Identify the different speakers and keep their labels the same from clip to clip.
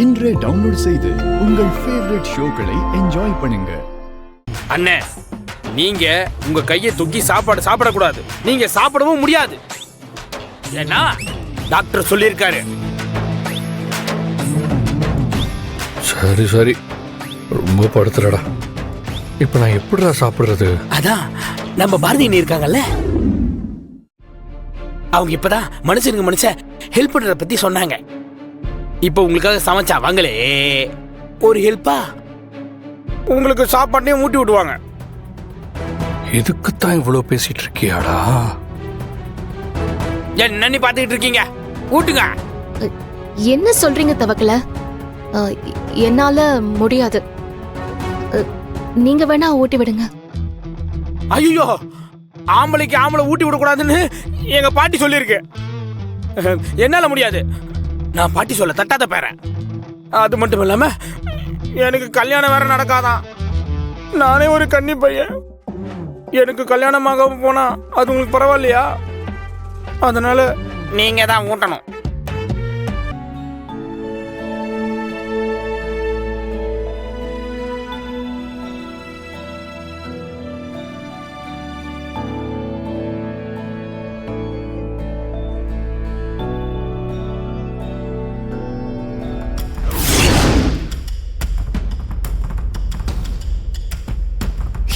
Speaker 1: இன்றே டவுன்லோட் செய்து உங்கள் ஃபேவரட் ஷோக்களை என்ஜாய் பண்ணுங்க.
Speaker 2: அண்ணே, நீங்க உங்க கையை தூக்கி சாப்பாடு சாப்பிடக்கூடாது. நீங்க சாப்பிடவும் முடியாது. ஏன்னா டாக்டர் சொல்லியிருக்காரு.
Speaker 3: சரி சரி, ரொம்ப படுத்துறடா. இப்ப நான் எப்படிடா சாப்பிடுறது?
Speaker 2: அதான் நம்ம பாரதி இருக்காங்கல்ல, அவங்க இப்பதான் மனுஷனுக்கு மனுஷன் ஹெல்ப் பண்றத பத்தி சொன்னாங்க. இப்ப உங்களுக்காக சமைச்சா வாங்களே ஒரு ஹெல்ப்பா உங்களுக்கு சாப்பாட்டையும் ஊட்டி விடுவாங்க.
Speaker 3: இதுக்குத்தான் இவ்வளவு பேசிட்டு இருக்கியாடா?
Speaker 2: என்ன நீ பாத்துக்கிட்டு இருக்கீங்க? ஊட்டுங்க.
Speaker 4: என்ன சொல்றீங்க தவக்கல? என்னால முடியாது. நீங்க வேணா ஊட்டி விடுங்க.
Speaker 2: ஐயோ, ஆம்பளைக்கு ஆம்பளை ஊட்டி விடக்கூடாதுன்னு எங்க பாட்டி சொல்லியிருக்கு. என்னால முடியாது. நான் பாட்டி சொல்ல தட்டாத பேரன். அது மட்டும் இல்லாம எனக்கு கல்யாணம் வேற நடக்காதான். நானே ஒரு கன்னி பையன். எனக்கு கல்யாணமாக போனா அது உங்களுக்கு பரவாயில்லையா? அதனால நீங்க தான் ஊட்டணும்.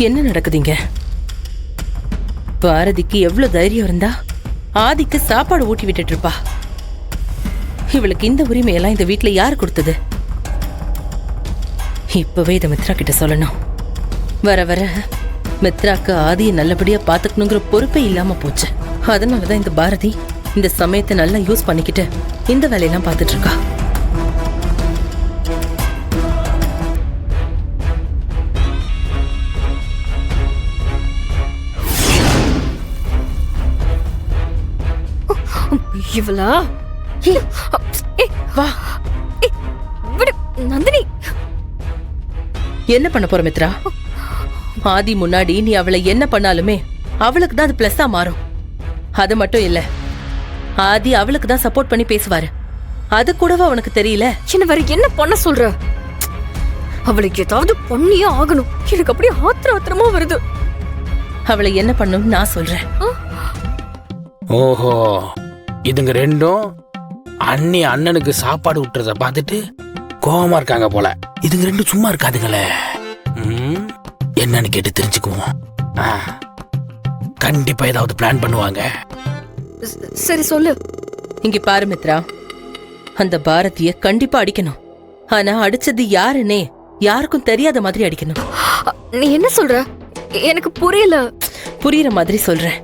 Speaker 5: என்ன நடக்குதுங்க? பாரதிக்கு எவ்வளவு தைரியம் இருந்தா ஆதிக்கு சாப்பாடு ஊட்டி விட்டுட்டு இருப்பா. இவளுக்கு இந்த உரிமையெல்லாம் இந்த வீட்டுல யாரு கொடுத்தது? இப்பவே இதை மித்ரா கிட்ட சொல்லணும். வர வர மித்ராக்கு ஆதியை நல்லபடியா பாத்துக்கணுங்கிற பொறுப்பே இல்லாம போச்சு. அதனாலதான் இந்த பாரதி இந்த சமயத்தை நல்லா யூஸ் பண்ணிக்கிட்டு இந்த வேலையெல்லாம் பார்த்துட்டு இருக்கா.
Speaker 4: இவளா? வா நந்தினி.
Speaker 5: என்ன பண்ண போற மித்ரா? ஆதி முன்னாடி நீ அவளை என்ன பண்ணாலுமே அவளுக்கு தான் அது பிளஸ்ஸா மாறும். அது மட்டும் இல்ல, ஆதி அவளுக்கு தான் சப்போர்ட் பண்ணி பேசுவாரு. அது கூடவா அவனுக்கு தெரியல?
Speaker 4: என்ன வேற என்ன பண்ண சொல்ற? அவளுக்கு ஏதாவது பண்ணியே ஆகணும். எனக்கு அப்படியே ஆத்திரமா வருது.
Speaker 5: அவளை என்ன பண்ணும் நான் சொல்றேன்.
Speaker 2: ஓஹோ, இதுங்க ரெண்டும் அண்ணி அண்ணனுக்கு சாப்பாடு விட்டுறத பார்த்துட்டு கோவமா இருக்காங்க போல. இதுங்க ரெண்டும் சும்மா இருக்காதுங்களே. என்னன்னு கேட்டு தெரிஞ்சுக்குவோம். கண்டிப்பா ஏதாவது பிளான் பண்ணுவாங்க.
Speaker 4: சரி சொல்லு.
Speaker 5: இங்க பாரு மித்ரா, அந்த பாரதிய கண்டிப்பா அடிக்கணும். ஆனா அடிச்சது யாருன்னே யாருக்கும் தெரியாத மாதிரி அடிக்கணும்.
Speaker 4: நீ என்ன சொல்ற? எனக்கு புரியல.
Speaker 5: புரியுற மாதிரி சொல்றேன்.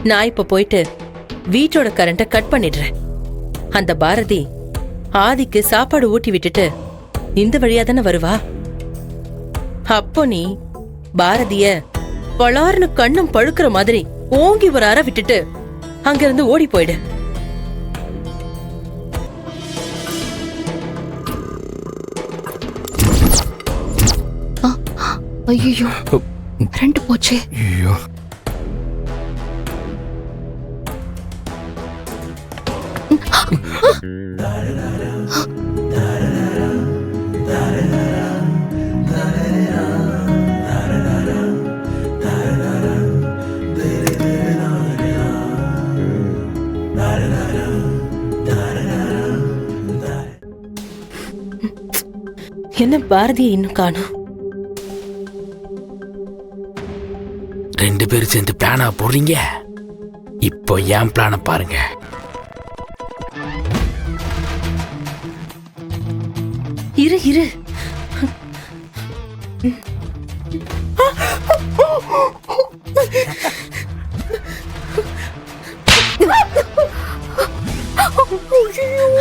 Speaker 5: நான் இப்ப போயிட்டு வீட்டோட கரண்ட கட் பண்ணிடுறேன். அந்த பாரதி ஆதிக்கு சாப்பாடு ஊட்டி விட்டுட்டு இந்த வழியா தானே வருவா. அப்போ நீ பாரதிய பலார்னு கண்ணும் பழுக்கிற மாதிரி ஓங்கி ஒரு அற விட்டுட்டு அங்கிருந்து ஓடி போயிடு.
Speaker 4: ஐயோ, ரெண்டு போச்சே.
Speaker 3: ஐயோ,
Speaker 5: என்ன பாரதியை இன்னும் காணோம்?
Speaker 2: ரெண்டு பேரும் சேர்ந்து பிளானா போடுறீங்க. இப்போ ஏன் பிளான பாருங்க.
Speaker 5: இரு இரு.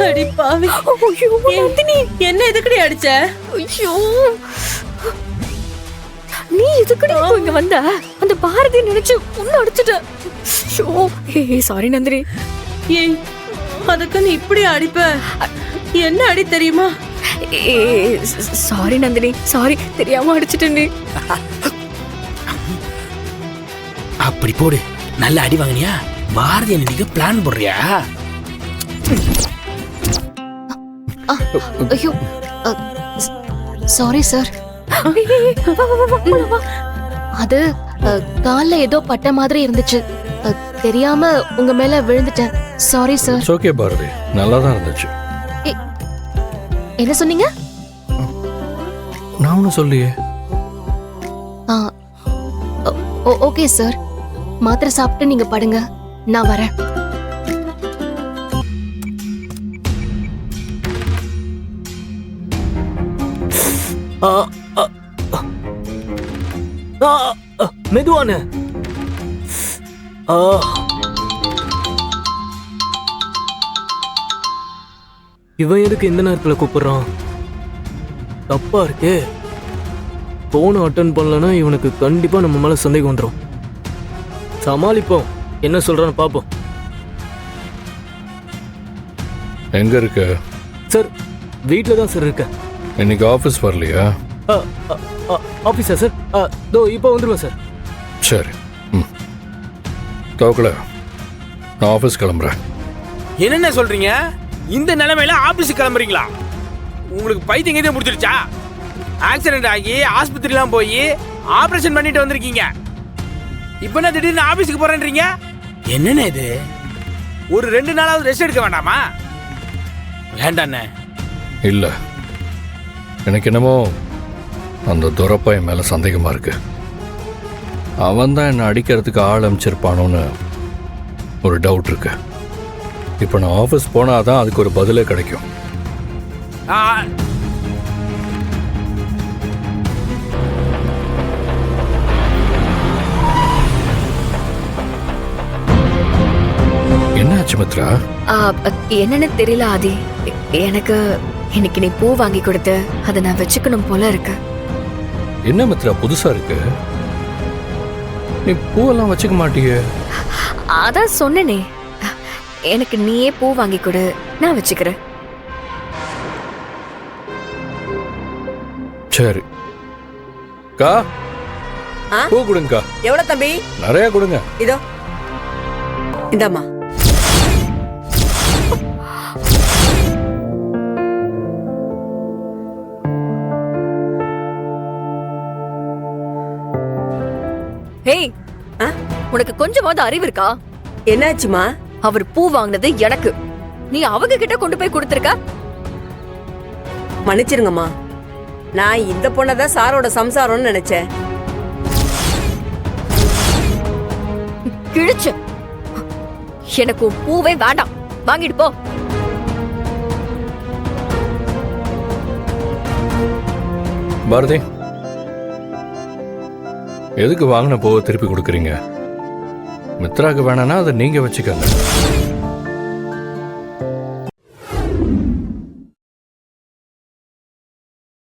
Speaker 5: அடி பாவி. என்ன எதுக்கடி அடிச்ச?
Speaker 4: ஐயோ, நீ எதுக்கடி இங்க வந்த? அந்த பாரதி நினைச்சு உன்ன அடிச்சிட்ட. சாரி நந்தினி.
Speaker 5: ஏய், அதுக்கு நீ இப்படி அடிப்ப? என்ன அடி தெரியுமா?
Speaker 4: சாரி நந்தினி, சாரி, தெரியாம அடிச்சிட்டேன்.
Speaker 2: அப்படி போடு. நல்ல அடி வாங்கினியா? பாரதி நீங்க பிளான் போடுறியா?
Speaker 6: ஐயோ சாரி சார். அது கால்ல ஏதோ பட்ட மாதிரி இருந்துச்சு. தெரியாம உங்க மேல விழுந்துட்டேன். Sorry sir.
Speaker 3: ஓகே பாரதி, நல்லா தான் இருந்துச்சு.
Speaker 6: என்ன சொன்னீங்க?
Speaker 3: நான் ஒன்றும் சொல்லியே.
Speaker 6: Okay sir. மாத்திரை சாப்பிட்டு நீங்க படுங்க, நான் வரேன்.
Speaker 2: மெதுவான இவன் எதுக்கு இந்த நேரத்துல கூப்பிடுறான்? தப்பா இருக்கே. போன அட்டன் பண்ணலன்னா இவனுக்கு கண்டிப்பா நம்ம மேல சந்தேகம் வந்துடும். சமாளிப்போம். என்ன சொல்றான்னு பாப்போம்.
Speaker 3: எங்க இருக்க?
Speaker 2: சார் வீட்டில் தான் சார் இருக்கேன்.
Speaker 3: இன்னைக்கு ஆஃபீஸ் வரலையா?
Speaker 2: ஆஃபீஸா சார்? இதோ இப்போ வந்துடுவேன் சார்.
Speaker 3: சரி. ம், தோக்கல, நான் ஆஃபீஸ் கிளம்புறேன்.
Speaker 2: என்னென்ன சொல்றீங்க? இந்த நிலைமையில ஆபீஸ் கிளம்புறீங்களா? உங்களுக்கு பைத்தியம் எங்கே முடிச்சிருச்சா? ஆக்சிடென்ட் ஆகி ஆஸ்பத்திரிலாம் போய் ஆபரேஷன் பண்ணிட்டு வந்திருக்கீங்க. இப்போ என்ன திடீர்னு ஆபீஸுக்கு போறேன்றீங்க? என்னென்ன இது? ஒரு 2 நாளாவது ரெஸ்ட் எடுக்க வேண்டாமா? வேண்டாண்ணே.
Speaker 3: இல்ல, எனக்கு என்னமோ அந்த துரப்பையன் மேல சந்தேகமா இருக்கு. அவன் தான் என்னை அடிக்கிறதுக்கு ஆள் அமைச்சிருப்பானோன்னு ஒரு டவுட் இருக்கு. இப்போ நான் ஆஃபீஸ் போனாதான் அதுக்கு ஒரு பதிலே கிடைக்கும்.
Speaker 2: ஆ,
Speaker 3: என்னாச்சு மித்ரா?
Speaker 4: என்னன்னு தெரியல ஆதி. எனக்கு இன்னைக்கு நீ பூ வாங்கி கொடுத்து அதை நான் வச்சுக்கணும் போல இருக்கு.
Speaker 3: என்ன மித்ரா புதுசா இருக்கு? நீ பூவெல்லாம் வச்சுக்க மாட்டியே.
Speaker 4: அதான் சொன்னேனே, எனக்கு நீயே பூ வாங்கி கொடு, நான் வச்சுக்கிறேன்.
Speaker 3: சரி கா, பூ கொடுங்கக்கா.
Speaker 7: எவ்வளவு தம்பி?
Speaker 3: நிறைய கொடுங்க.
Speaker 7: இதோ இந்தாம்மா.
Speaker 4: ஹேய், உனக்கு கொஞ்சமாவது அறிவு இருக்கா?
Speaker 7: என்னாச்சுமா?
Speaker 4: அவர் பூ வாங்கினது எனக்கு, நீ அவங்க கிட்ட கொண்டு போய் கொடுத்திருக்க.
Speaker 7: மன்னிச்சிருங்கம்மா, நான் இந்த பொண்ணதான் சாரோட சம்சாரம்னு நினைச்சேன்.
Speaker 4: கிழிச்சு. எனக்கு உன் பூவே வேண்டாம், வாங்கிட்டு போ.
Speaker 3: பாரதி, எதுக்கு வாங்கின பூவை திருப்பி கொடுக்குறீங்க? மித்ராக்கு வேணான்னா அதை நீங்க வச்சுக்கோங்க.